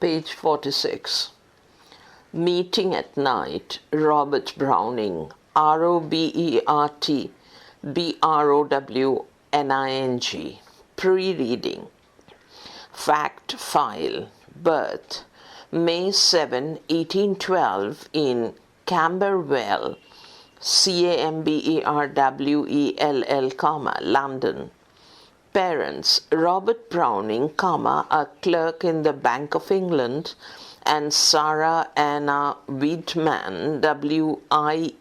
Page 46. Meeting at Night, Robert Browning, Robert Browning. Pre-reading. Fact File. Birth. May 7, 1812 in Camberwell, Camberwell, London. Parents, Robert Browning, a clerk in the Bank of England, and Sarah Anna Wiedemann, Wiedemann,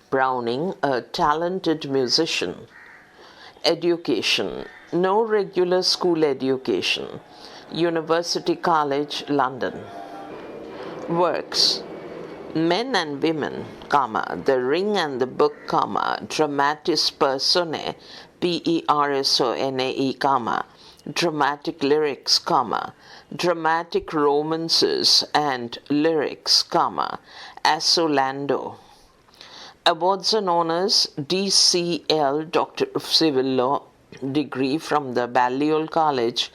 Browning, a talented musician. Education, no regular school education. University College, London. Works, Men and Women, The Ring and the Book, Dramatis Personae, Persone, Dramatic Lyrics, Dramatic Romances and Lyrics, Asolando. Awards and honors, DCL, Doctor of Civil Law degree from the Balliol College,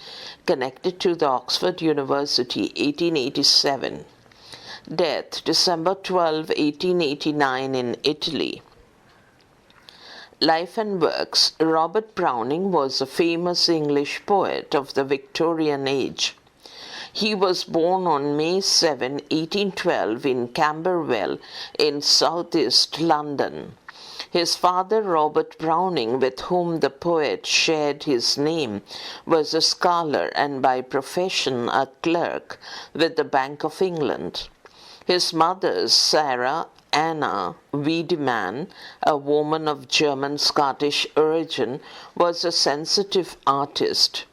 connected to the Oxford University, 1887. Death, December 12, 1889 in Italy. Life and works. Robert Browning was a famous English poet of the Victorian age. He was born on May 7, 1812 in Camberwell in southeast London. His father, Robert Browning, with whom the poet shared his name, was a scholar and by profession a clerk with the Bank of England. His mother, Sarah Anna Wiedemann, a woman of German-Scottish origin, was a sensitive artist.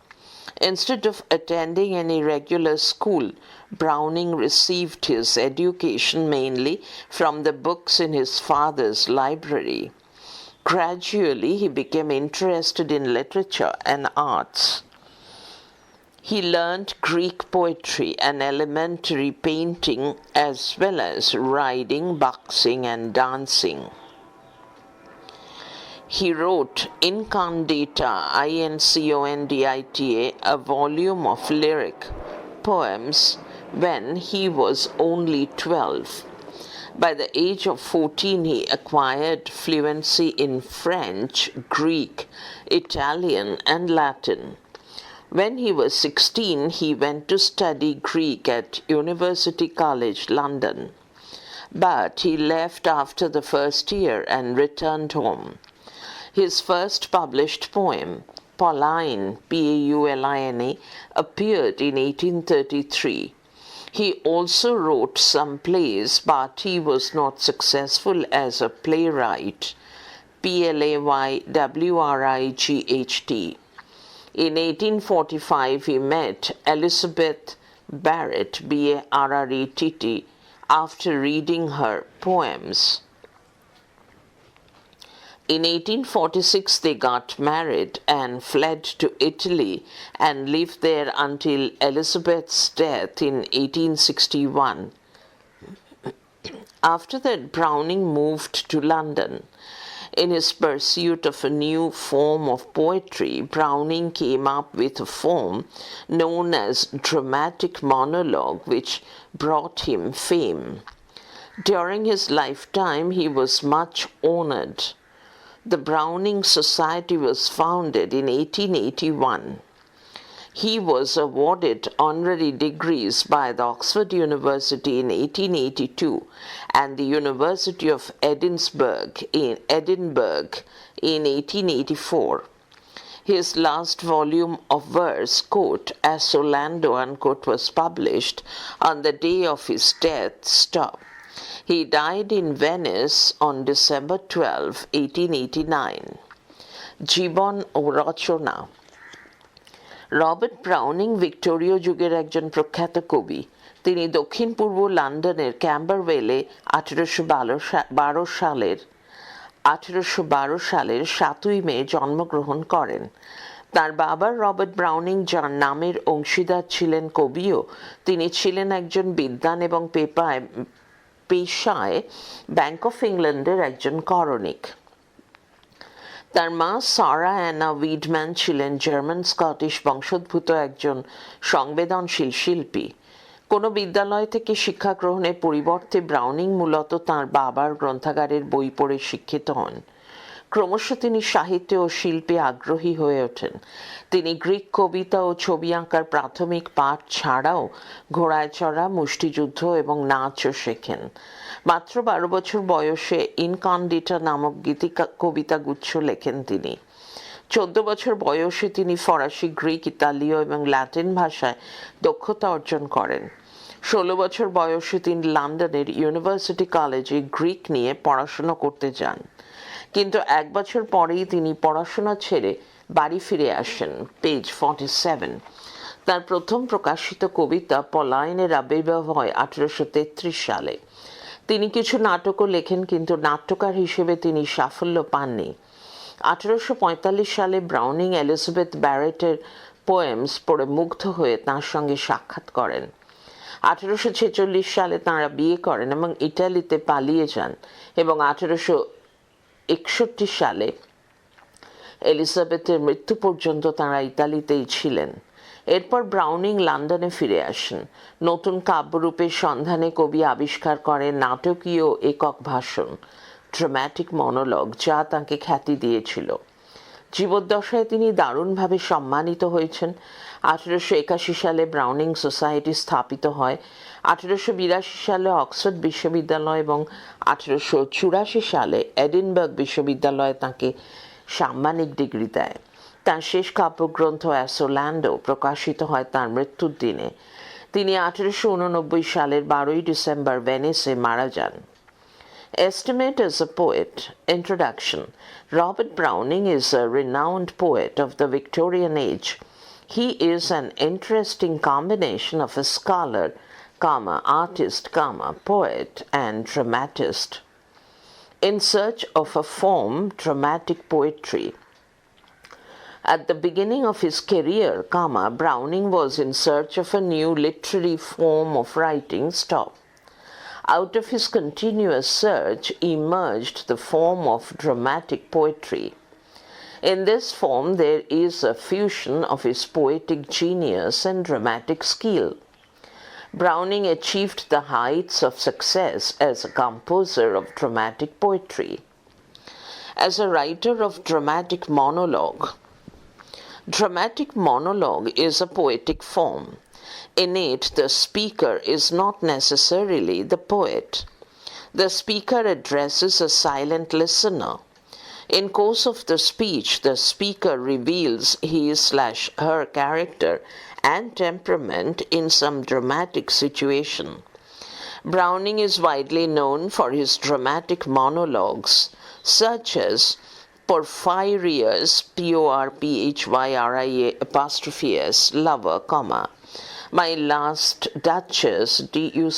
Instead of attending any regular school, Browning received his education mainly from the books in his father's library. Gradually, he became interested in literature and arts. He learned Greek poetry and elementary painting as well as riding, boxing, and dancing. He wrote Incondita, Incondita, a volume of lyric poems when he was only 12. By the age of 14, he acquired fluency in French, Greek, Italian, and Latin. When he was 16, he went to study Greek at University College, London. But he left after the first year and returned home. His first published poem, Pauline, Pauline, appeared in 1833. He also wrote some plays, but he was not successful as a playwright. Playwright. In 1845, he met Elizabeth Barrett, Barrett, after reading her poems. In 1846, they got married and fled to Italy and lived there until Elizabeth's death in 1861. After that, Browning moved to London. In his pursuit of a new form of poetry, Browning came up with a form known as dramatic monologue, which brought him fame. During his lifetime, he was much honored. The Browning Society was founded in 1881. He was awarded honorary degrees by the Oxford University in 1882 and the University of Edinburgh in 1884. His last volume of verse, quote, Asolando, unquote, was published on the day of his death, stop. He died in Venice on December 12, 1889. জীবন ও রচনা। Robert Browning ভিক্টোরীয় যুগের একজন প্রখ্যাত কবি। তিনি দক্ষিণ পূর্ব লন্ডনের ক্যাম্বারওয়েলে 1812 সালের 7ই মে জন্মগ্রহণ করেন। তার বাবা রবার্ট ব্রাউনিং, যার নামের অংশীদার ছিলেন কবিও, তিনি ছিলেন একজন বিদ্বান এবং পেশায় ব্যাংক অফ ইংল্যান্ডের একজন করণিক। তার মা সারা অ্যানা উইডম্যান ছিলেন জার্মান স্কটিশ বংশোদ্ভূত একজন সংবেদনশীল শিল্পী। কোনো বিদ্যালয় থেকে শিক্ষা গ্রহণের পরিবর্তে ব্রাউনিং মূলত তাঁর বাবার গ্রন্থাগারের বই পড়ে শিক্ষিত হন। ক্রমশ তিনি সাহিত্যে ও শিল্পে আগ্রহী হয়ে ওঠেন। তিনি গ্রিক কবিতা ও ছবি আঁকার প্রাথমিক পাঠ ছাড়াও ঘোড়ায় চড়া, মুষ্টিযুদ্ধ এবং নাচও শেখেন। মাত্র 12 বছর বয়সে ইনকান্ডিটা নামক কবিতাগুচ্ছ লেখেন তিনি। 14 বছর বয়সে তিনি ফরাসি, গ্রিক, ইতালীয় এবং ল্যাটিন ভাষায় দক্ষতা অর্জন করেন। 16 বছর বয়সে তিনি লন্ডনের ইউনিভার্সিটি কলেজে গ্রিক নিয়ে পড়াশোনা করতে যান, কিন্তু 1 বছর পরেই তিনি পড়াশোনা ছেড়ে বাড়ি ফিরে আসেন। পেজ 47। তার প্রথম প্রকাশিত কবিতা পলায়নের আবির্ভাব হয় 1833 সালে। তিনি কিছু নাটকও লেখেন, কিন্তু নাট্যকার হিসেবে তিনি সাফল্য পাননি। 1845 সালে ব্রাউনিং এলিজাবেথ ব্যারেটের পোয়েমস পড়ে মুগ্ধ হয়ে তাঁর সঙ্গে সাক্ষাৎ করেন। 1846 সালে তাঁরা বিয়ে করেন এবং ইটালিতে পালিয়ে যান, এবং 1861 সালে এলিজাবেথের মৃত্যু পর্যন্ত তাঁরা ইতালিতেই ছিলেন। এরপর ব্রাউনিং লন্ডনে ফিরে আসেন। নতুন কাব্যরূপের সন্ধানে কবি আবিষ্কার করেন নাটকীয় একক ভাষণ, ড্রামাটিক মনোলগ, যা তাঁকে খ্যাতি দিয়েছিল। জীবদ্দশায় তিনি দারুণভাবে সম্মানিত হয়েছেন। 1881 সালে ব্রাউনিং সোসাইটি স্থাপিত হয়। 1882 সালে অক্সফোর্ড বিশ্ববিদ্যালয় এবং 1884 সালে এডিনবার্গ বিশ্ববিদ্যালয় তাঁকে সাম্মানিক ডিগ্রি দেয়। তাঁর শেষ কাব্যগ্রন্থ অ্যাসোল্যান্ডো প্রকাশিত হয় তাঁর মৃত্যুর দিনে। তিনি 1889 সালের 12 ডিসেম্বর ভেনিসে মারা যান। Estimate as a poet. Introduction. Robert Browning is a renowned poet of the Victorian age. He is an interesting combination of a scholar, artist, poet, and dramatist. In search of a form, dramatic poetry. At the beginning of his career, Browning was in search of a new literary form of writing. Out of his continuous search emerged the form of dramatic poetry. In this form, there is a fusion of his poetic genius and dramatic skill. Browning achieved the heights of success as a composer of dramatic poetry. As a writer of dramatic monologue. Dramatic monologue is a poetic form. In it, the speaker is not necessarily the poet. The speaker addresses a silent listener. In course of the speech, the speaker reveals his/her character and temperament in some dramatic situation. Browning is widely known for his dramatic monologues, such as Porphyria's, Porphyrias, lover, My Last Duchess, Duchess,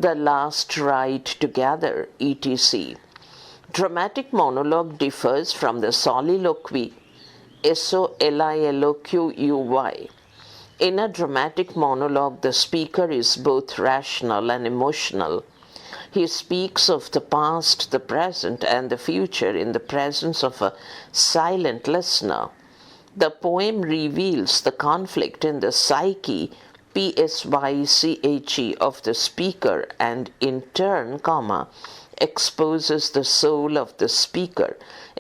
The Last Ride Together, etc. Dramatic monologue differs from the soliloquy, soliloquy. In a dramatic monologue, the speaker is both rational and emotional. He speaks of the past, the present, and the future in the presence of a silent listener. The poem reveals the conflict in the psyche, psyche, of the speaker, and in turn, exposes the soul of the speaker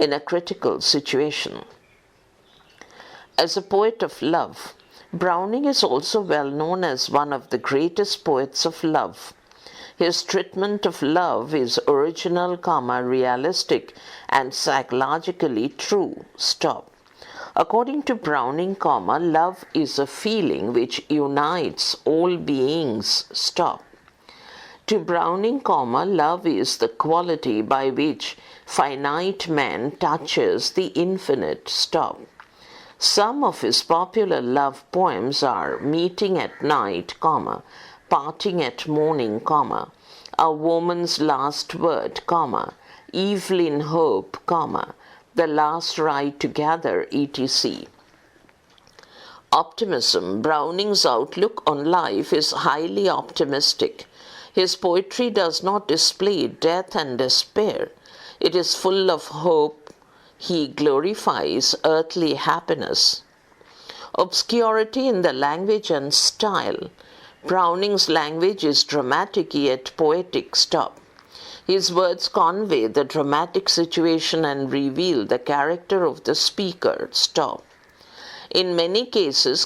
in a critical situation. As a poet of love, Browning is also well known as one of the greatest poets of love. His treatment of love is original, realistic, and psychologically true. According to Browning, love is a feeling which unites all beings. To Browning, love is the quality by which finite man touches the infinite. Some of his popular love poems are Meeting at Night, Parting at Morning, A Woman's Last Word, Evelyn Hope, The Last Ride Together, etc. Optimism. Browning's outlook on life is highly optimistic. His poetry does not display death and despair. It is full of hope. He glorifies earthly happiness. Obscurity in the language and style. Browning's language is dramatic yet poetic. Stop. His words convey the dramatic situation and reveal the character of the speaker. Stop. In many cases,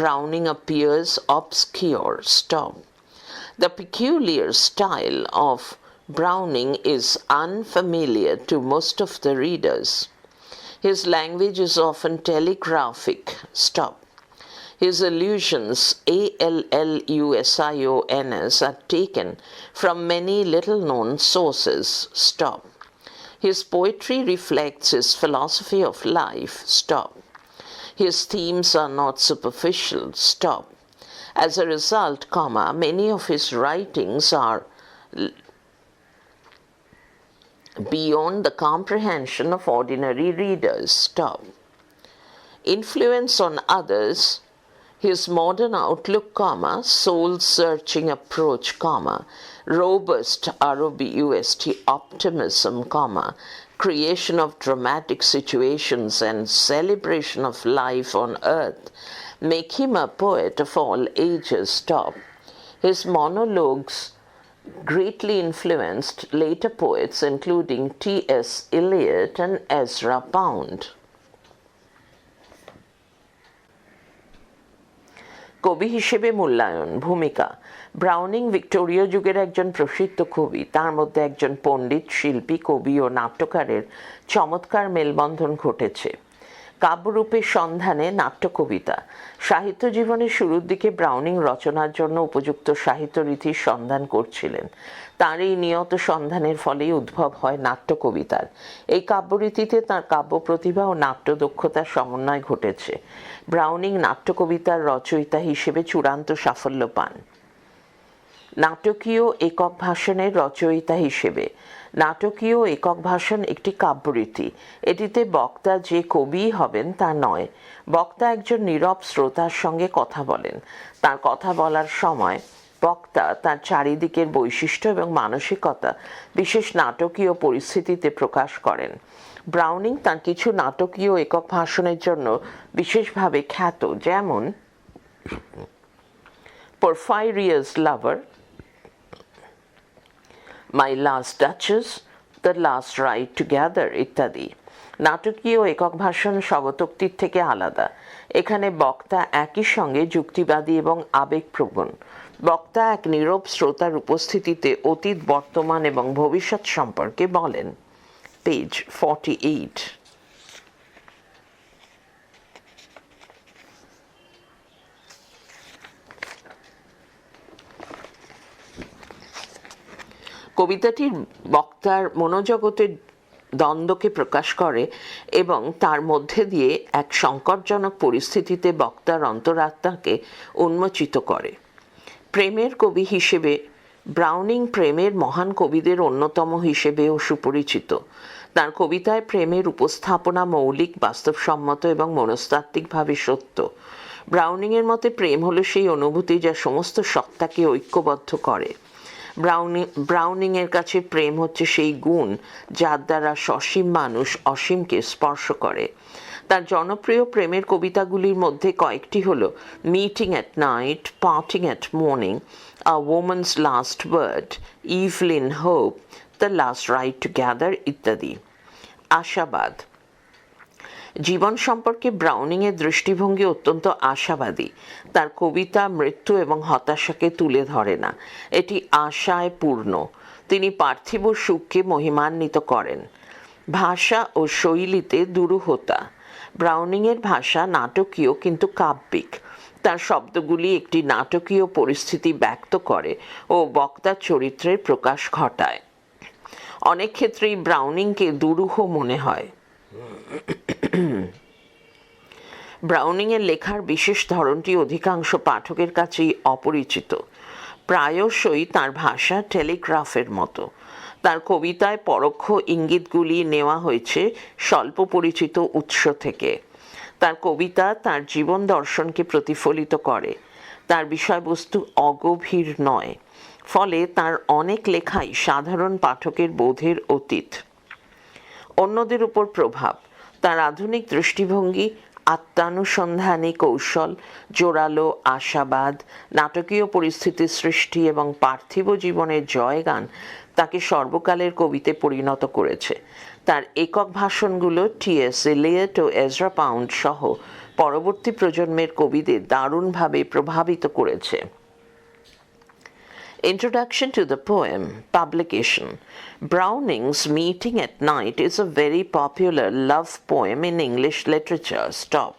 Browning appears obscure. Stop. The peculiar style of Browning is unfamiliar to most of the readers. His language is often telegraphic. Stop. His allusions, allusions, are taken from many little-known sources. Stop. His poetry reflects his philosophy of life. Stop. His themes are not superficial. Stop. As a result, many of his writings are beyond the comprehension of ordinary readers. Stop. Influence on others. His modern outlook, soul-searching approach, robust, R-O-B-U-S-T, optimism, creation of dramatic situations and celebration of life on earth make him a poet of all ages. Stop. His monologues greatly influenced later poets including T.S. Eliot and Ezra Pound. কবি হিসেবে মূল্যায়ন। ভূমিকা। Browning ভিক্টোরীয় যুগের একজন প্রসিদ্ধ কবি, তার মধ্যে একজন পণ্ডিত, শিল্পী, কবি ও নাট্যকারের চমৎকার মেলবন্ধন ঘটেছে। কাব্যরূপের সন্ধানে নাট্য কবিতা। সাহিত্য জীবনের শুরুর দিকে ব্রাউনিং রচনার জন্য উপযুক্ত সাহিত্যরীতির সন্ধান করছিলেন। তার এই নিয়ত সন্ধানের ফলেই উদ্ভব হয় নাট্য কবিতার। এই কাব্যরীতিতে তাঁর কাব্য প্রতিভা ও নাট্য দক্ষতার সমন্বয় ঘটেছে। ব্রাউনিং নাট্য কবিতার রচয়িতা হিসেবে চূড়ান্ত সাফল্য পান। নাটকীয় একক ভাষণের রচয়িতা হিসেবে। নাটকীয় একক ভাষণ একটি কাব্যরীতি। এটিতে বক্তা যে কবি হবেন তা নয়। বক্তা একজন নীরব শ্রোতার সঙ্গে কথা বলেন। তার কথা বলার সময় বক্তা তার চারিদিকের বৈশিষ্ট্য এবং মানসিকতা বিশেষ নাটকীয় পরিস্থিতিতে প্রকাশ করেন। ব্রাউনিং তার কিছু নাটকীয় একক ভাষণের জন্য বিশেষভাবে খ্যাত, যেমন Porphyria's Lover, My Last Duchess, The Last Ride Together ইত্যাদি। নাটকীয় একক ভাষণ স্বগতোক্তির থেকে আলাদা। এখানে বক্তা একই সঙ্গে যুক্তিবাদী এবং আবেগপ্রবণ। বক্তা এক নীরব শ্রোতার উপস্থিতিতে অতীত, বর্তমান এবং ভবিষ্যৎ সম্পর্কে বলেন। পেজ 48। কবিতাটির বক্তার মনোজগতের দ্বন্দ্বকে প্রকাশ করে এবং তার মধ্যে দিয়ে এক সংকটজনক পরিস্থিতিতে বক্তার অন্তরাত্মাকে উন্মোচিত করে। প্রেমের কবি হিসেবে ব্রাউনিং প্রেমের মহান কবিদের অন্যতম হিসেবেও সুপরিচিত। তার কবিতায় প্রেমের উপস্থাপনা মৌলিক, বাস্তবসম্মত এবং মনস্তাত্ত্বিকভাবে সত্য। ব্রাউনিংয়ের মতে প্রেম হলো সেই অনুভূতি যা সমস্ত সত্তাকে ঐক্যবদ্ধ করে। ব্রাউনিংয়ের কাছে প্রেম হচ্ছে সেই গুণ যার দ্বারা সসীম মানুষ অসীমকে স্পর্শ করে। তার জনপ্রিয় প্রেমের কবিতাগুলির মধ্যে কয়েকটি হল meeting at night, parting at morning, a woman's last word, Evelyn Hope, the last ride together ইত্যাদি। আশাবাদ। জীবন সম্পর্কে ব্রাউনিংয়ের দৃষ্টিভঙ্গি অত্যন্ত আশাবাদী। তার কবিতা মৃত্যু এবং হতাশাকে তুলে ধরে না, এটি আশায় পূর্ণ। তিনি পার্থিব সুখকে মহিমান্বিত করেন। ভাষা ও শৈলীতে দুরূহতা। ব্রাউনিংয়ের ভাষা নাটকীয় কিন্তু কাব্যিক। তার শব্দগুলি একটি নাটকীয় পরিস্থিতি ব্যক্ত করে ও বক্তার চরিত্রের প্রকাশ ঘটায়। অনেক ক্ষেত্রেই ব্রাউনিংকে দুরূহ মনে হয়। ব্রাউনিংয়ের লেখার বিশেষ ধরনটি অধিকাংশ পাঠকের কাছেই অপরিচিত। প্রায়শই তার ভাষা টেলিগ্রাফের মতো। তার কবিতায় পরোক্ষ ইঙ্গিতগুলি নেওয়া হয়েছে স্বল্প পরিচিত উৎস থেকে। তার কবিতা তার জীবন দর্শনকে প্রতিফলিত করে। তার বিষয়বস্তু অগভীর নয়, ফলে তার অনেক লেখাই সাধারণ পাঠকের বোধের অতীত। অন্যদের উপর প্রভাব, তার আধুনিক দৃষ্টিভঙ্গি, আত্মানুসন্ধানী কৌশল, জোরালো আশাবাদ, নাটকীয় পরিস্থিতির সৃষ্টি এবং পার্থিব জীবনের জয়গান তাকে সর্বকালের কবিতে পরিণত করেছে। তার একক ভাষণগুলো টি.এস. এলিয়ট ও এজরা পাউন্ড সহ পরবর্তী প্রজন্মের কবিদের দারুণভাবে প্রভাবিত করেছে। Introduction to the poem. Publication. Browning's Meeting at Night is a very popular love poem in English literature. Stop.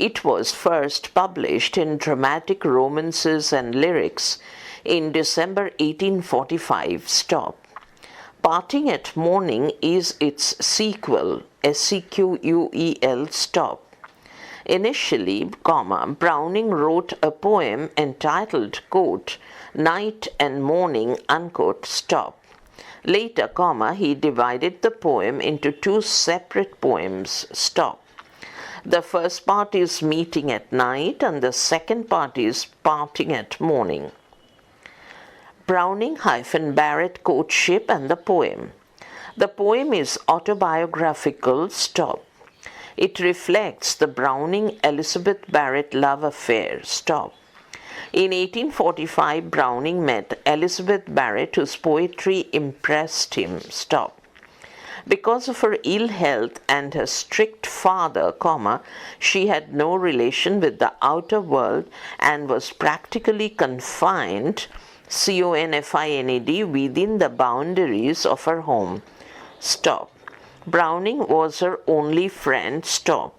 It was first published in Dramatic Romances and Lyrics in December 1845. Stop. Parting at Morning is its sequel, sequel. Stop. Initially, Browning wrote a poem entitled, quote, Night and Morning, unquote, stop. Later, he divided the poem into two separate poems, stop. The first part is Meeting at Night and the second part is Parting at Morning. Browning-Barrett courtship and the poem. The poem is autobiographical, stop. It reflects the Browning-Elizabeth Barrett love affair, stop. In 1845, Browning met Elizabeth Barrett, whose poetry impressed him, stop. Because of her ill health and her strict father, she had no relation with the outer world and was practically confined, confined, within the boundaries of her home, stop. Browning was her only friend, stop.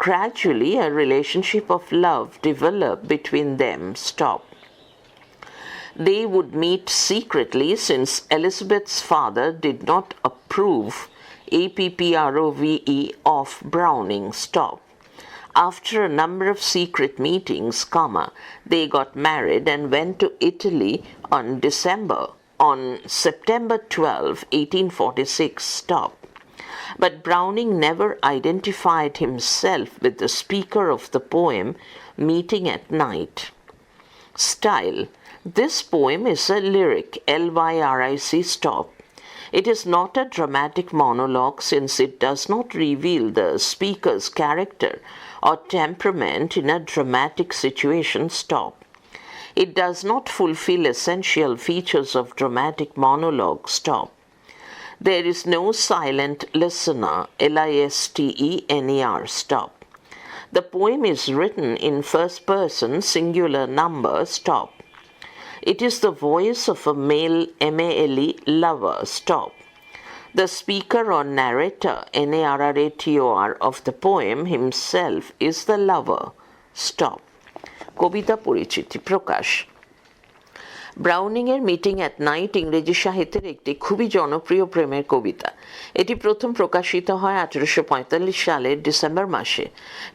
Gradually, a relationship of love developed between them, stop. They would meet secretly since Elizabeth's father did not approve, approve, of Browning, stop. After a number of secret meetings, they got married and went to Italy on September 12, 1846, stop. But Browning never identified himself with the speaker of the poem Meeting at Night. Style. This poem is a lyric, lyric, stop. It is not a dramatic monologue since it does not reveal the speaker's character or temperament in a dramatic situation, stop. It does not fulfill essential features of dramatic monologue, stop. There is no silent listener, listener, stop. The poem is written in first person singular number, stop. It is the voice of a male, male, lover, stop. The speaker or narrator, narrator, of the poem himself is the lover, stop. কবিতা পরিচিতি প্রকাশ। ব্রাউনিংয়ের Meeting at night ইংরেজি সাহিত্যের একটি খুবই জনপ্রিয় প্রেমের কবিতা। এটি প্রথম প্রকাশিত হয় 1845 সালের ডিসেম্বর মাসে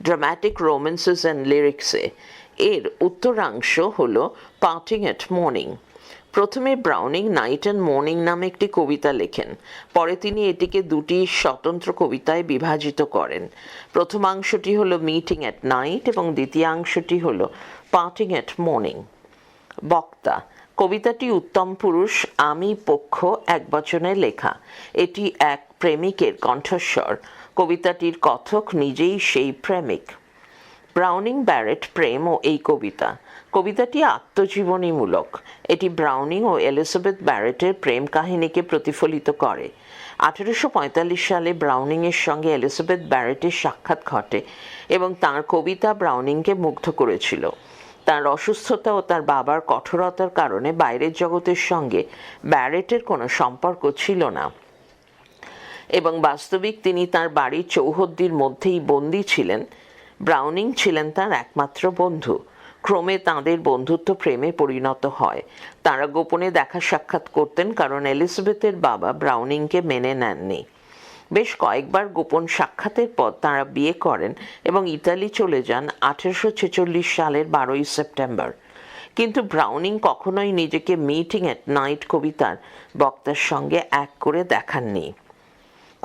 ড্রামাটিক রোম্যান্সেস অ্যান্ড লিরিক্সে। এর উত্তরাংশ হল পার্টিং অ্যাট মর্নিং। প্রথমে ব্রাউনিং নাইট অ্যান্ড মর্নিং নামে একটি কবিতা লেখেন, পরে তিনি এটিকে দুটি স্বতন্ত্র কবিতায় বিভাজিত করেন। প্রথমাংশটি হল মিটিং অ্যাট নাইট এবং দ্বিতীয়াংশটি হল পার্টিং অ্যাট মর্নিং। বক্তা। কবিতাটি উত্তম পুরুষ আমি পক্ষ একবচনে লেখা। এটি এক প্রেমিকের কণ্ঠস্বর। কবিতাটির কথক নিজেই সেই প্রেমিক। ব্রাউনিং ব্যারেট প্রেম ও এই কবিতা। কবিতাটি আত্মজীবনীমূলক। এটি ব্রাউনিং ও এলিজাবেথ ব্যারেটের প্রেম কাহিনীকে প্রতিফলিত করে। 1845 সালে ব্রাউনিংয়ের সঙ্গে এলিজাবেথ ব্যারেটের সাক্ষাৎ ঘটে এবং তাঁর কবিতা ব্রাউনিংকে মুগ্ধ করেছিল। তার অসুস্থতা ও তার বাবার কঠোরতার কারণে বাইরের জগতের সঙ্গে ব্যারেটের কোনো সম্পর্ক ছিল না এবং বাস্তবিক তিনি তার বাড়ির চৌহদ্দির মধ্যেই বন্দী ছিলেন। ব্রাউনিং ছিলেন তার একমাত্র বন্ধু। ক্রমে তাঁদের বন্ধুত্ব প্রেমে পরিণত হয়। তাঁরা গোপনে দেখা সাক্ষাৎ করতেন কারণ এলিজাবেথের বাবা ব্রাউনিংকে মেনে নেননি। বেশ কয়েকবার গোপন সাক্ষাতের পর তাঁরা বিয়ে করেন এবং ইতালি চলে যান 1846 সালের 12 সেপ্টেম্বর। কিন্তু ব্রাউনিং কখনোই নিজেকে মিটিং অ্যাট নাইট কবিতার বক্তার সঙ্গে এক করে দেখাননি।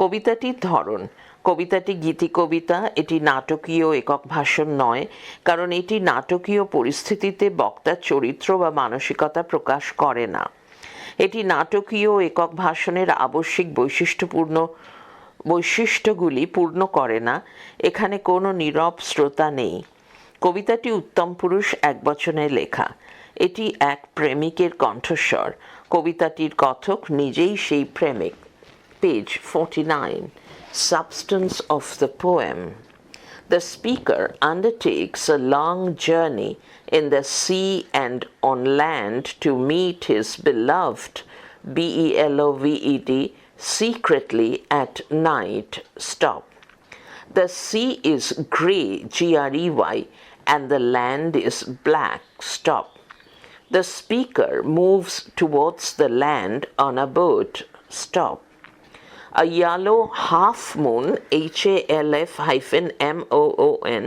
কবিতাটির ধরন। কবিতাটি গীতি কবিতা। এটি নাটকীয় একক ভাষণ নয়, কারণ এটি নাটকীয় পরিস্থিতিতে বক্তার চরিত্র বা মানসিকতা প্রকাশ করে না। এটি নাটকীয় একক ভাষণের আবশ্যিক বৈশিষ্ট্যপূর্ণ বৈশিষ্ট্যগুলি পূর্ণ করে না, এখানে কোনো নীরব শ্রোতা নেই। কবিতাটি উত্তম পুরুষ একবচনে লেখা। এটি এক প্রেমিকের কণ্ঠস্বর। কবিতাটির কথক নিজেই সেই প্রেমিক। Page 49. Substance of the poem. The speaker undertakes a long journey in the sea and on land to meet his beloved, beloved, secretly at night. Stop. The sea is grey, grey, and the land is black. Stop. The speaker moves towards the land on a boat. Stop. A yellow half moon, HALF-MOON,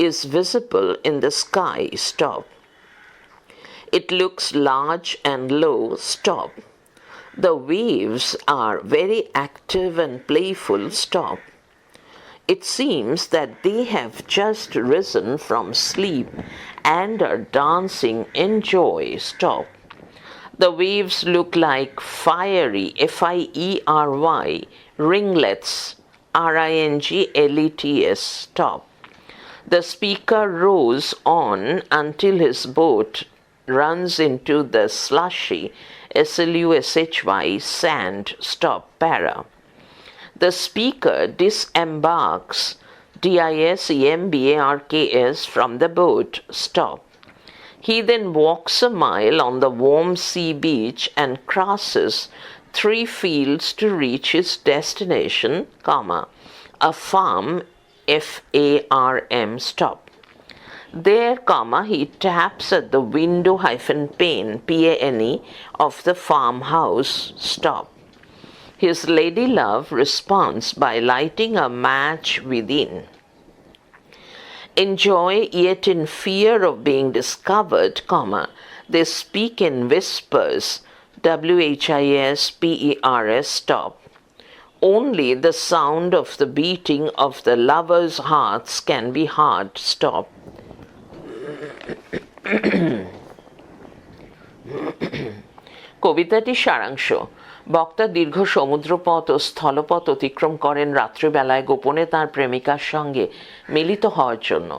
is visible in the sky. Stop. It looks large and low. Stop. The waves are very active and playful. Stop. It seems that they have just risen from sleep and are dancing in joy. Stop. The waves look like fiery, FIERY, ringlets, RINGLETS. Stop. The speaker rows on until his boat runs into the slushy, SLUSHY, sand. Stop. Para. The speaker disembarks, DISEMBARKS, from the boat. Stop. He then walks a mile on the warm sea beach and crosses 3 fields to reach his destination, a farm, FARM. Stop. There, he taps at the window-pane, PANE, of the farmhouse. Stop. His lady love responds by lighting a match within. In joy, yet in fear of being discovered, they speak in whispers, WHISPERS. Stop. Only the sound of the beating of the lovers' hearts can be heard. Stop. কবিতাটির সারাংশ। বক্তা দীর্ঘ সমুদ্রপথ ও স্থলপথ অতিক্রম করেন রাত্রিবেলায় গোপনে তাঁর প্রেমিকার সঙ্গে মিলিত হওয়ার জন্য।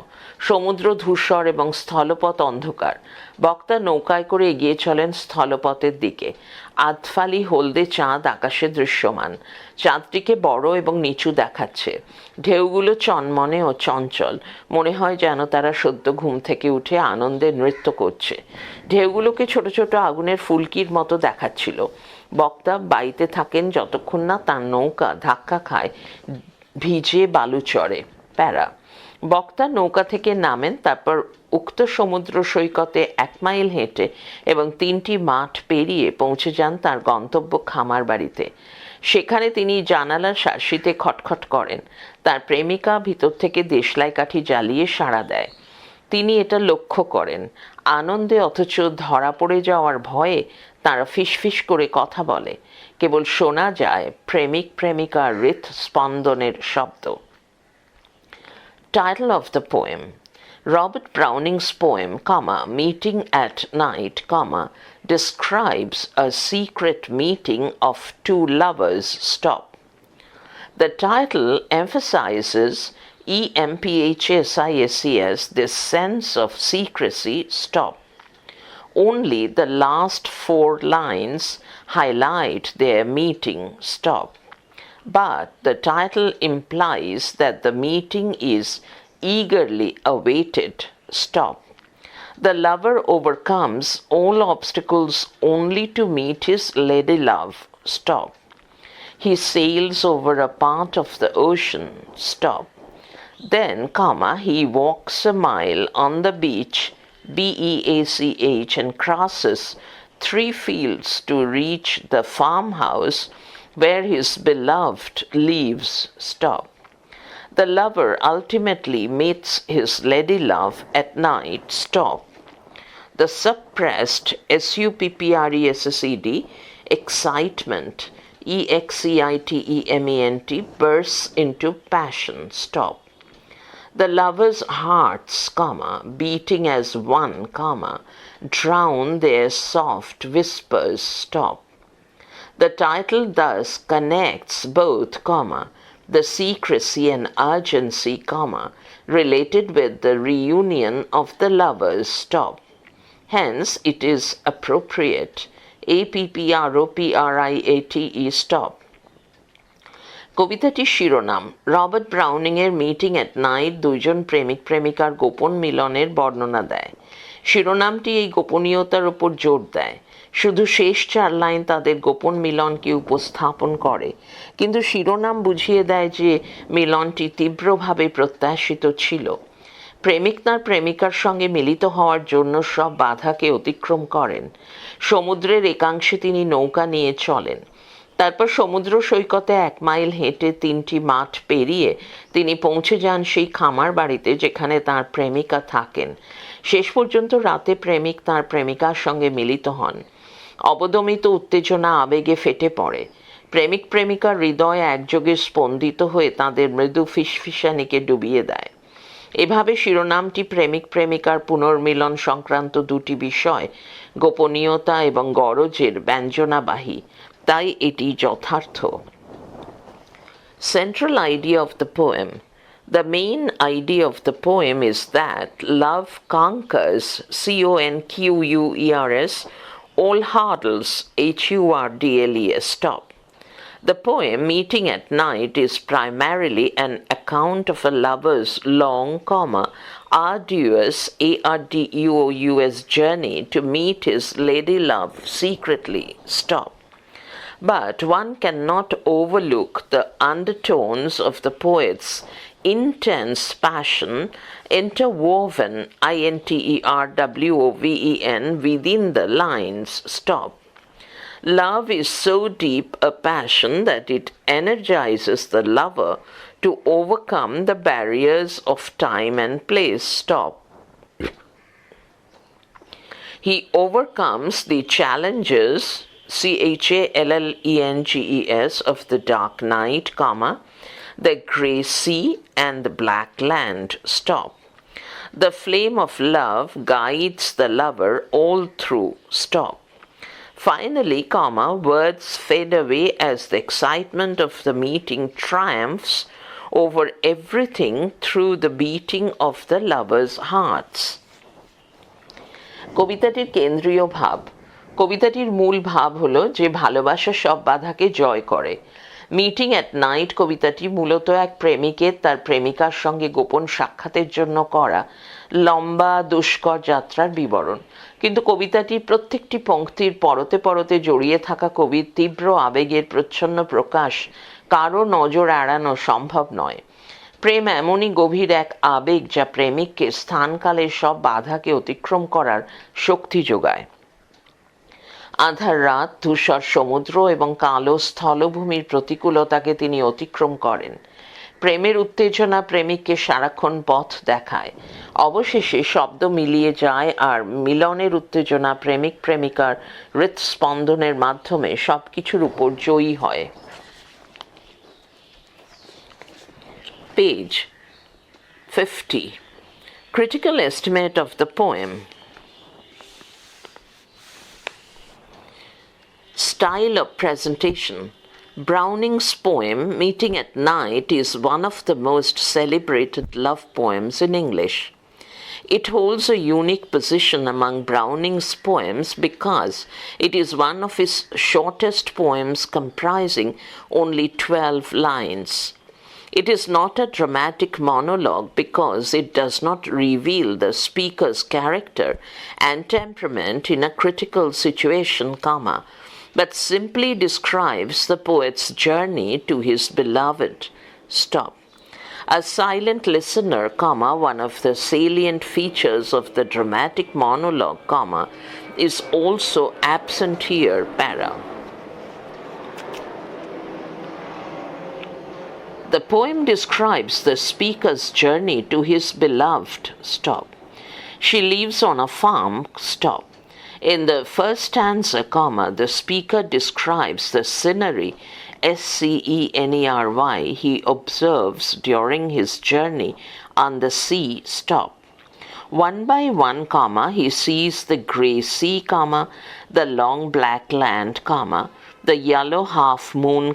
সমুদ্র ধূসর এবং স্থলপথ অন্ধকার। বক্তা নৌকায় করে এগিয়ে চলেন স্থলপথের দিকে। আধফালি হলদে চাঁদ আকাশে দৃশ্যমান। চাঁদটিকে বড় এবং নিচু দেখাচ্ছে। ঢেউগুলো চনমনে ও চঞ্চল। মনে হয় যেন তারা সদ্য ঘুম থেকে উঠে আনন্দে নৃত্য করছে। ঢেউগুলোকে ছোট ছোট আগুনের ফুলকির মতো দেখাচ্ছিল। বক্তা বাইতে থাকেন যতক্ষণ না তার নৌকা ধাক্কা খায় ভিজে বালুচরে। প্যারা। বক্তা নৌকা থেকে নামেন, তারপর উক্ত সমুদ্র সৈকতে 1 মাইল হেঁটে এবং 3টি মাঠ পেরিয়ে পৌঁছে যান তার গন্তব্য খামার বাড়িতে। সেখানে তিনি জানালার শাসিতে খটখট করেন। তার প্রেমিকা ভিতর থেকে দেশলাই কাঠি জ্বালিয়ে সাড়া দেয়। তিনি এটা লক্ষ্য করেন। আনন্দে অথচ ধরা পড়ে যাওয়ার ভয়ে তারা ফিসফিস করে কথা বলে। কেবল শোনা যায় প্রেমিক প্রেমিকার হৃৎস্পন্দনের শব্দ। Title of the poem. Robert Browning's poem, Meeting at Night, describes a secret meeting of 2 lovers. Stop. The title emphasizes EMPHSISES, this sense of secrecy. Stop. Only the last 4 lines highlight their meeting. Stop. But the title implies that the meeting is eagerly awaited. Stop. The lover overcomes all obstacles only to meet his lady love. Stop. He sails over a part of the ocean. Stop. Then, he walks a mile on the beach, BEACH, and crosses 3 fields to reach the farmhouse where his beloved lives. Stop. The lover ultimately meets his lady love at night. Stop. The suppressed SUPPRESSED excitement, EXCITEMENT, bursts into passion. Stop. The lovers' hearts, beating as one, drown their soft whispers. Stop. The title thus connects both, the secrecy and urgency, related with the reunion of the lovers, Hence, it is appropriate. APPROPRIATE, কবিতাটির শিরোনাম Robert Browning এর meeting at night দুইজন প্রেমিক প্রেমিকার গোপন মিলনের বর্ণনা দেয়। শিরোনামটি এই গোপনীয়তার উপর জোর দেয়। শুধু শেষ 4 লাইন তাদের গোপন মিলনকে উপস্থাপন করে, কিন্তু শিরোনাম বুঝিয়ে দেয় যে মিলনটি তীব্রভাবে প্রত্যাশিত ছিল। প্রেমিক তার প্রেমিকার সঙ্গে মিলিত হওয়ার জন্য সব বাধাকে অতিক্রম করেন। সমুদ্রের একাংশে তিনি নৌকা নিয়ে চলেন। তারপর সমুদ্র সৈকতে 1 মাইল হেঁটে 3টি মাঠ পেরিয়ে তিনি পৌঁছে যান সেই খামার বাড়িতে যেখানে তার প্রেমিকা থাকেন। শেষ পর্যন্ত রাতে প্রেমিক তার প্রেমিকার সঙ্গে মিলিত হন। অবদমিত উত্তেজনা আবেগে ফেটে পড়ে। প্রেমিক প্রেমিকার হৃদয় একযোগে স্পন্দিত হয়ে তাদের মৃদু ফিসফিসানিকে ডুবিয়ে দেয়। এভাবে শিরোনামটি প্রেমিক প্রেমিকার পুনর্মিলন সংক্রান্ত 2টি বিষয়, গোপনীয়তা এবং গরজের ব্যঞ্জনাবাহী, তাই এটি যথার্থ। Central idea of the poem. The main idea of the poem is that love conquers, CONQUERS, all hurdles, HURDLES. The poem, Meeting at Night, is primarily an account of a lover's long, arduous, ARDUOUS journey to meet his lady love secretly. But one cannot overlook the undertones of the poet's intense passion interwoven, INTERWOVEN, within the lines. Love is so deep a passion that it energizes the lover to overcome the barriers of time and place. He overcomes the challenges, CHALLENGES, of the dark night, the grey sea and the black land. The flame of love guides the lover all through. Finally, words fade away as the excitement of the meeting triumphs over everything through the beating of the lovers' hearts. কবিতাটির কেন্দ্রীয় ভাব। কবিতাটির মূল ভাব হলো যে ভালোবাসা সব বাধাকে জয় করে। মিটিং অ্যাট নাইট কবিতাটি মূলত এক প্রেমিকের তার প্রেমিকার সঙ্গে গোপন সাক্ষাতের জন্য করা লম্বা দুষ্কর যাত্রার বিবরণ। কিন্তু কবিতাটির প্রত্যেকটি পংক্তির পরতে পরতে জড়িয়ে থাকা কবির তীব্র আবেগের প্রচ্ছন্ন প্রকাশ কারো নজর এড়ানো সম্ভব নয়। প্রেম এমনই গভীর এক আবেগ যা প্রেমিককে স্থানকালের সব বাধাকে অতিক্রম করার শক্তি যোগায়। আঁধার রাত, ধূসর সমুদ্র এবং কালো স্থলভূমির প্রতিকূলতাকে তিনি অতিক্রম করেন। প্রেমের উত্তেজনা প্রেমিককে সারাক্ষণ পথ দেখায়। অবশেষে শব্দ মিলিয়ে যায় আর মিলনের উত্তেজনা প্রেমিক প্রেমিকার হৃৎস্পন্দনের মাধ্যমে সবকিছুর উপর জয়ী হয়। Page 50. Critical estimate of the poem. Style of presentation. Browning's poem, Meeting at Night, is one of the most celebrated love poems in English. It holds a unique position among Browning's poems because it is one of his shortest poems comprising only 12 lines. It is not a dramatic monologue because it does not reveal the speaker's character and temperament in a critical situation, but simply describes the poet's journey to his beloved. A silent listener, one of the salient features of the dramatic monologue, is also absent here, The poem describes the speaker's journey to his beloved. She lives on a farm. In the first stanza, the speaker describes the scenery, SCENERY, he observes during his journey on the sea. One by one, he sees the grey sea, the long black land, the yellow half moon,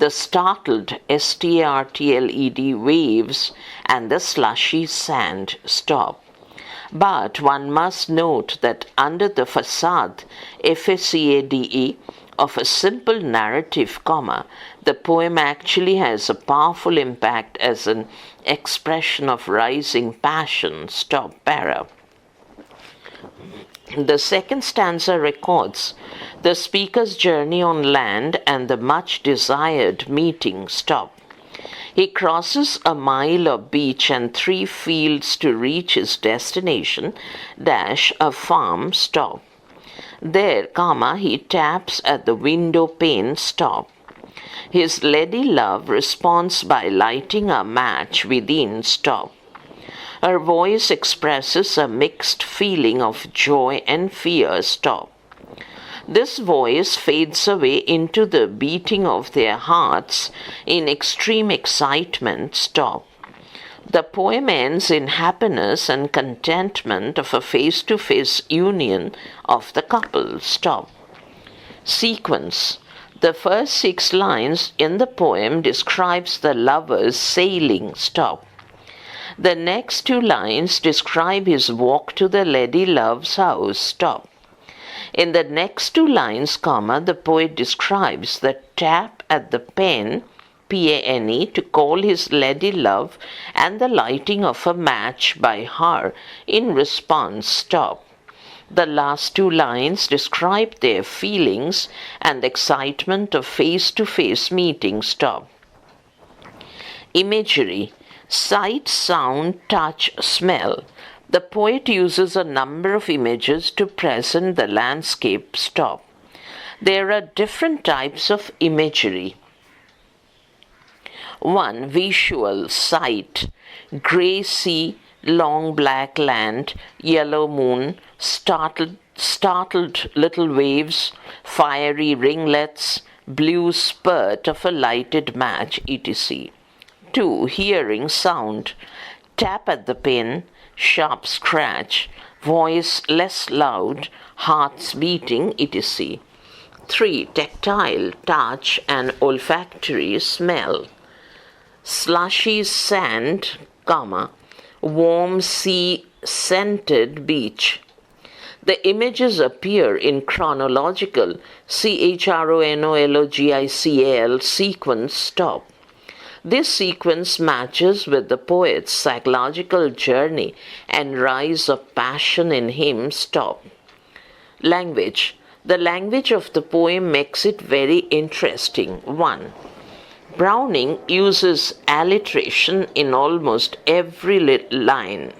the startled startled waves and the slushy sand. Stop. But one must note that under the facade, facade, of a simple narrative, the poem actually has a powerful impact as an expression of rising passion. Stop. Para. The second stanza records the speaker's journey on land and the much desired meeting. Stop. He crosses a mile of beach and 3 fields to reach his destination, dash a farm. Stop. There, he taps at the window pane. Stop. His lady love responds by lighting a match within. Stop. Her voice expresses a mixed feeling of joy and fear. Stop. This voice fades away into the beating of their hearts in extreme excitement. Stop. The poem ends in happiness and contentment of a face-to-face union of the couple. Stop. Sequence. The first 6 lines in the poem describes the lovers sailing. Stop. The next 2 lines describe his walk to the lady love's house. Stop. In the next 2 lines, the poet describes the tap at the pen, P-A-N-E, to call his lady love and the lighting of a match by her in response. Stop. The last 2 lines describe their feelings and excitement of face-to-face meeting. Stop. Imagery. Sight, sound, touch, smell. The poet uses a number of images to present the landscape. Stop. There are different types of imagery. 1. Visual, sight. Grey sea, long black land, yellow moon, startled little waves, fiery ringlets, blue spurt of a lighted match, etc. 2. Hearing, sound. Tap at the pen, sharp scratch, voice less loud, hearts beating, etc. 3. Tactile, touch and olfactory, smell. Slushy sand, warm sea scented beach. The images appear in chronological, chronological sequence. Stop. This sequence matches with the poet's psychological journey and rise of passion in him. Stop. Language. The language of the poem makes it very interesting. 1. Browning uses alliteration in almost every line.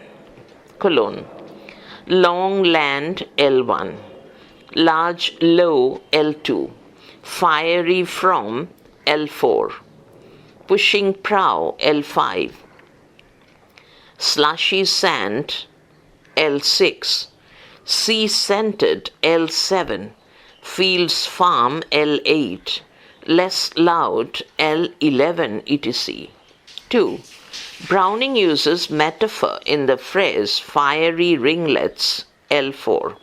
Long land, L1. Large, low, L2. Fiery from, L4. Pushing prow, L5. Slushy sand, L6. Sea scented, L7. Fields farm, L8. Less loud, L11, etc. 2. Browning uses metaphor in the phrase fiery ringlets, L4.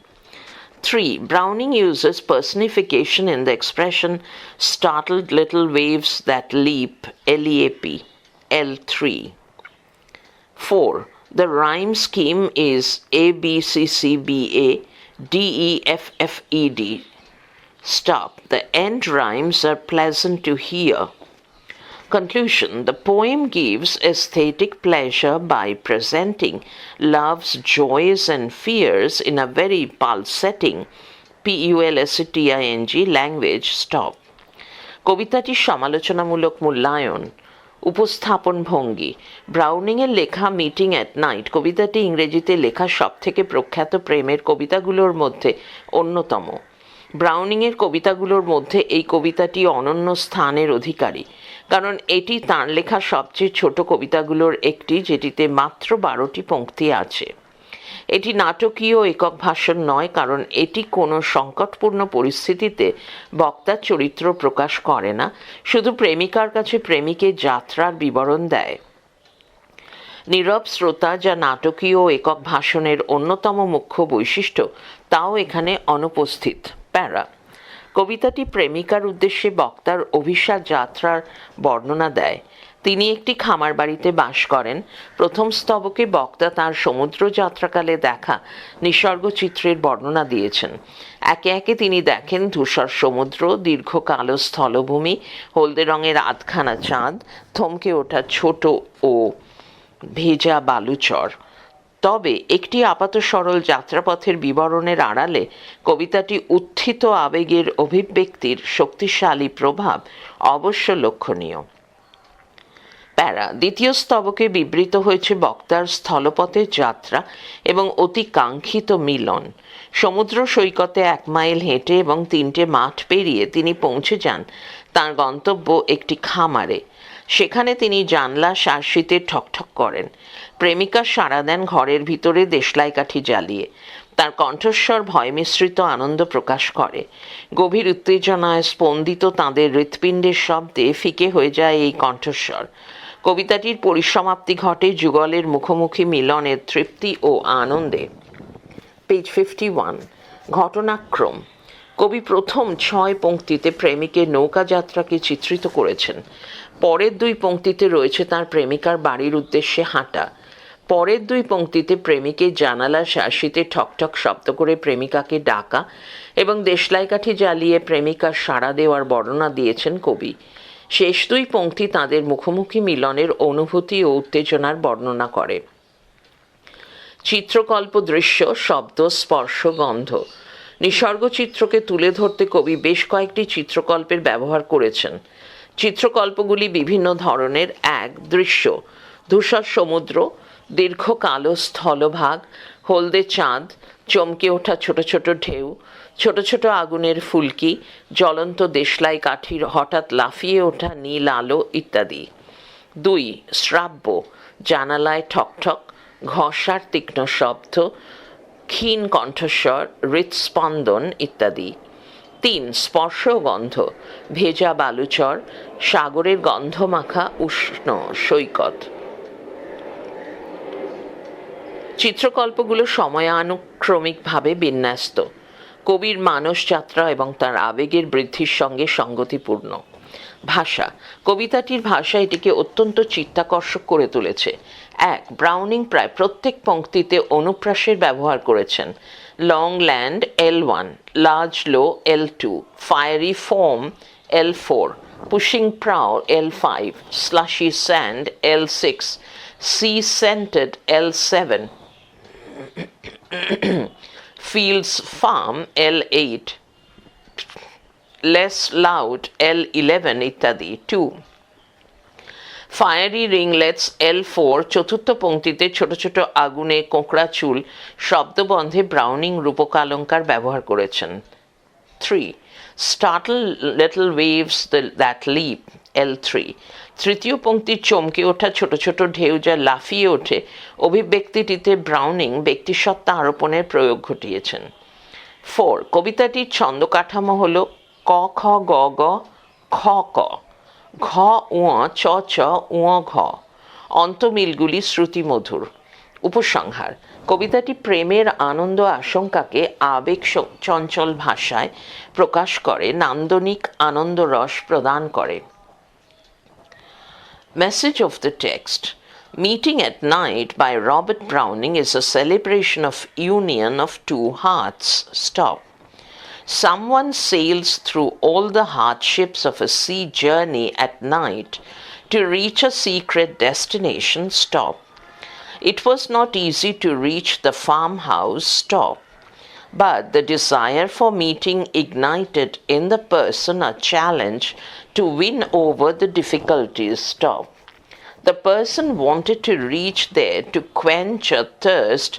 3. Browning uses personification in the expression startled little waves that leap, LEAP, L3. 4. The rhyme scheme is ABCCBA, DEFFED. Stop. The end rhymes are pleasant to hear. Conclusion. The poem gives aesthetic pleasure by presenting love's joys and fears in a very pulsating, PULSATING language. Stop. কবিতাটির সমালোচনামূলক মূল্যায়ন, উপস্থাপন ভঙ্গি। ব্রাউনিংয়ের লেখা meeting at Night কবিতাটি ইংরেজিতে লেখা সবথেকে প্রখ্যাত প্রেমের কবিতাগুলোর মধ্যে অন্যতম। ব্রাউনিংয়ের কবিতাগুলোর মধ্যে এই কবিতাটি অনন্য স্থানের অধিকারী, কারণ এটি তাঁর লেখা সবচেয়ে ছোট কবিতাগুলোর একটি, যেটিতে মাত্র 12টি পংক্তি আছে। এটি নাটকীয় একক ভাষণ নয়, কারণ এটি কোনো সংকটপূর্ণ পরিস্থিতিতে বক্তার চরিত্র প্রকাশ করে না, শুধু প্রেমিকার কাছে প্রেমিকের যাত্রার বিবরণ দেয়। নীরব শ্রোতা, যা নাটকীয় একক ভাষণের অন্যতম মুখ্য বৈশিষ্ট্য, তাও এখানে অনুপস্থিত। প্যারা। কবিতাটি প্রেমিকার উদ্দেশ্যে বক্তার অভিসার যাত্রার বর্ণনা দেয়। তিনি একটি খামার বাড়িতে বাস করেন। প্রথম স্তবকে বক্তা তাঁর সমুদ্র যাত্রাকালে দেখা নিসর্গ চিত্রের বর্ণনা দিয়েছেন। একে একে তিনি দেখেন ধূসর সমুদ্র, দীর্ঘ কালো স্থলভূমি, হলদে রঙের আধখানা চাঁদ, থমকে ওঠা ছোট ও ভেজা বালুচর। তবে একটি আপাত সরল যাত্রাপথের বিবরণের আড়ালে কবিতাটি উত্থিত আবেগের অভিব্যক্তির শক্তিশালী প্রভাব অবশ্য লক্ষণীয়। প্যারা দ্বিতীয় স্তবকে বিবৃত হয়েছে বক্তার স্থলপথের যাত্রা এবং অতি কাঙ্ক্ষিত মিলন। সমুদ্র সৈকতে 1 মাইল হেঁটে এবং 3টে মাঠ পেরিয়ে তিনি পৌঁছে যান তাঁর গন্তব্য একটি খামারে। সেখানে তিনি জানলা শার্শিতে ঠকঠক করেন। প্রেমিকা সাড়া দেন ঘরের ভিতরে দেশলাই কাঠি জ্বালিয়ে। তার কণ্ঠস্বর ভয় মিশ্রিত আনন্দ প্রকাশ করে। গভীর উত্তেজনায় স্পন্দিত তাঁদের হৃৎপিণ্ডের শব্দে ফিকে হয়ে যায় এই কণ্ঠস্বর। কবিতাটির পরিসমাপ্তি ঘটে যুগলের মুখোমুখি মিলনের তৃপ্তি ও আনন্দে। পেজ 51। ঘটনাক্রম। কবি প্রথম 6 পংক্তিতে প্রেমিকের নৌকা যাত্রাকে চিত্রিত করেছেন। পরের 2 পংক্তিতে রয়েছে তার প্রেমিকার বাড়ির উদ্দেশ্যে হাঁটা। পরের 2 পংক্তিতে প্রেমিকের জানালা শার্শিতে ঠকঠক শব্দ করে প্রেমিকাকে ডাকা এবং দেশলাই কাঠি জ্বালিয়ে প্রেমিকার সাড়া দেওয়ার বর্ণনা দিয়েছেন কবি। শেষ 2 পংক্তি তাঁদের মুখোমুখি মিলনের অনুভূতি ও উত্তেজনার বর্ণনা করে। চিত্রকল্প, দৃশ্য, শব্দ, স্পর্শ, গন্ধ। নিসর্গ চিত্রকে তুলে ধরতে কবি বেশ কয়েকটি চিত্রকল্পের ব্যবহার করেছেন। চিত্রকল্পগুলি বিভিন্ন ধরনের। 1. দৃশ্য: ধূসর সমুদ্র, দীর্ঘ কালো স্থলভাগ, হলদে চাঁদ, চমকে ওঠা ছোট ছোট ঢেউ, ছোট ছোট আগুনের ফুলকি, জ্বলন্ত দেশলাই কাঠির হঠাৎ লাফিয়ে ওঠা নীল আলো ইত্যাদি। 2. শ্রাব্য: জানালায় ঠকঠক, ঘষার তীক্ষ্ণ শব্দ, ক্ষীণ কণ্ঠস্বর, হৃৎস্পন্দন ইত্যাদি। 3. স্পর্শ ও গন্ধ: ভেজা বালুচর, সাগরের গন্ধমাখা উষ্ণ সৈকত। চিত্রকল্পগুলো সময়ানুক্রমিকভাবে বিন্যস্ত। কবির মানস যাত্রা এবং তার আবেগের বৃদ্ধির সঙ্গে সঙ্গতিপূর্ণ। ভাষা: কবিতাটির ভাষা এটিকে অত্যন্ত চিত্তাকর্ষক করে তুলেছে। 1. ব্রাউনিং প্রায় প্রত্যেক পংক্তিতে অনুপ্রাসের ব্যবহার করেছেন। Long land L1, large low L2, fiery foam L4, pushing prow L5, slushy sand L6, sea scented L7, fields farm L8, less loud L11 ইত্যাদি। 2. ফায়ারি রিংলেটস L4, চতুর্থ পংক্তিতে ছোট ছোট আগুনে কোঁকড়া চুল শব্দবন্ধে ব্রাউনিং রূপকালঙ্কার ব্যবহার করেছেন। 3. startle little waves that leap L3, তৃতীয় পংক্তির চমকে ওঠা ছোট ছোট ঢেউ যা লাফিয়ে ওঠে অভিব্যক্তিটিতে ব্রাউনিং ব্যক্তিসত্তা আরোপণের প্রয়োগ ঘটিয়েছেন। 4. কবিতাটির ছন্দ কাঠামো হল ক খ গ গ খ ক, ঘ উ চ চ উ ঘ। অন্তমিলগুলি শ্রুতিমধুর। উপসংহার: কবিতাটি প্রেমের আনন্দ আশঙ্কাকে আবেগ চঞ্চল ভাষায় প্রকাশ করে, নান্দনিক আনন্দরস প্রদান করে। Message of the text. Meeting at Night by Robert Browning is a celebration of union of 2 hearts. Stop. Someone sails through all the hardships of a sea journey at night to reach a secret destination. Stop. It was not easy to reach the farmhouse. Stop. But the desire for meeting ignited in the person a challenge to win over the difficulties. Stop. The person wanted to reach there to quench a thirst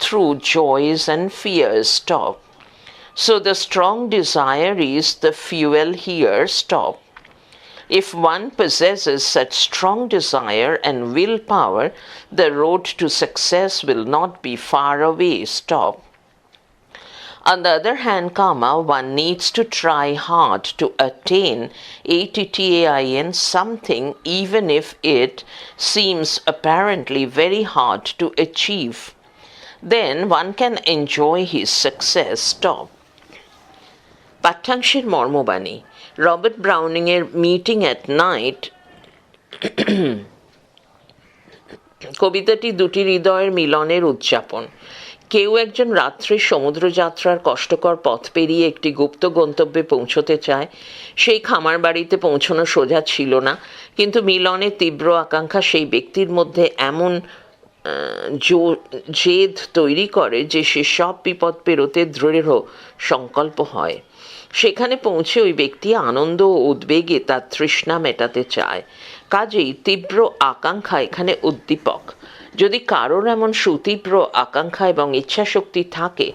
through joys and fears. Stop. So the strong desire is the fuel here. Stop. If one possesses such strong desire and willpower, the road to success will not be far away. Stop. On the other hand, one needs to try hard to attain ATTAIN something, even if it seems apparently very hard to achieve. Then one can enjoy his success. Stop. পাঠ্যাংশের মর্মবাণী। Robert ব্রাউনিংয়ের Meeting at Night কবিতাটি দুটি হৃদয়ের মিলনের উদযাপন। কেউ একজন রাত্রে সমুদ্রযাত্রার কষ্টকর পথ পেরিয়ে একটি গুপ্ত গন্তব্যে পৌঁছতে চায়। সেই খামার বাড়িতে পৌঁছানো সোজা ছিল না, কিন্তু মিলনের তীব্র আকাঙ্ক্ষা সেই ব্যক্তির মধ্যে এমন জেদ তৈরি করে যে সে সব বিপদ পেরোতে দৃঢ় সংকল্প হয়। সেখানে পৌঁছে ওই ব্যক্তি আনন্দ ও উদ্বেগে তার তৃষ্ণা মেটাতে চায়। কাজেই তীব্র আকাঙ্ক্ষা এখানে উদ্দীপক। যদি কারোর এমন সুতীব্র আকাঙ্ক্ষা এবং ইচ্ছাশক্তি থাকে,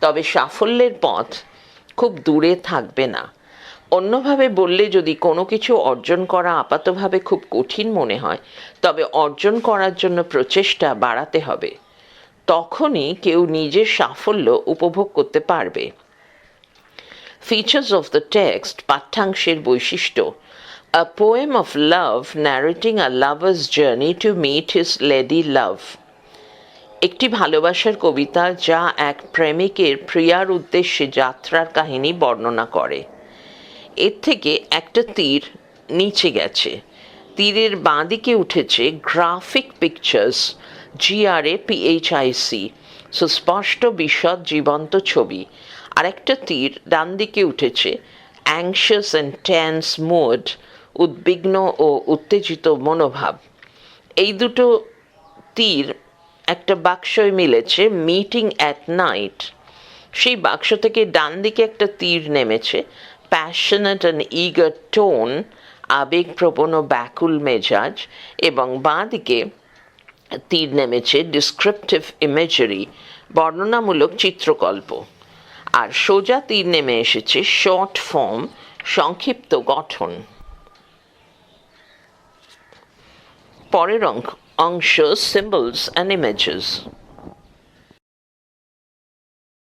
তবে সাফল্যের পথ খুব দূরে থাকবে না। অন্যভাবে বললে, যদি কোনো কিছু অর্জন করা আপাতভাবে খুব কঠিন মনে হয়, তবে অর্জন করার জন্য প্রচেষ্টা বাড়াতে হবে। তখনই কেউ নিজের সাফল্য উপভোগ করতে পারবে। Features of the text, পাঠ্যাংশের বৈশিষ্ট্য: A poem of love narrating a lover's journey to meet his lady love. একটি ভালোবাসার কবিতা যা এক প্রেমিকের প্রিয়ার উদ্দেশ্যে যাত্রার কাহিনী বর্ণনা করে। এর থেকে একটা তীর নিচে গেছে। তীরের বাঁ দিকে উঠেছে গ্রাফিক পিকচার্স, GRAPHIC, সুস্পষ্ট বিশদ জীবন্ত ছবি। আর একটা তীর ডান দিকে উঠেছে অ্যাংশিয়াস অ্যান্ড টেন্স মুড, উদ্বিগ্ন ও উত্তেজিত মনোভাব। এই দুটো তীর একটা বাক্সয় মিলেছে, মিটিং অ্যাট নাইট। সেই বাক্স থেকে ডান দিকে একটা তীর নেমেছে, প্যাশনেট অ্যান্ড ইগার টোন, আবেগপ্রবণ ও ব্যাকুল মেজাজ। এবং বাঁ দিকে তীর নেমেছে ডিসক্রিপটিভ ইমেজারি, বর্ণনামূলক চিত্রকল্প। আর সোজা তীর নেমে এসেছে শর্ট ফর্ম, সংক্ষিপ্ত গঠন। পরের অংশ, সিম্বলস অ্যান্ড ইমেজেস।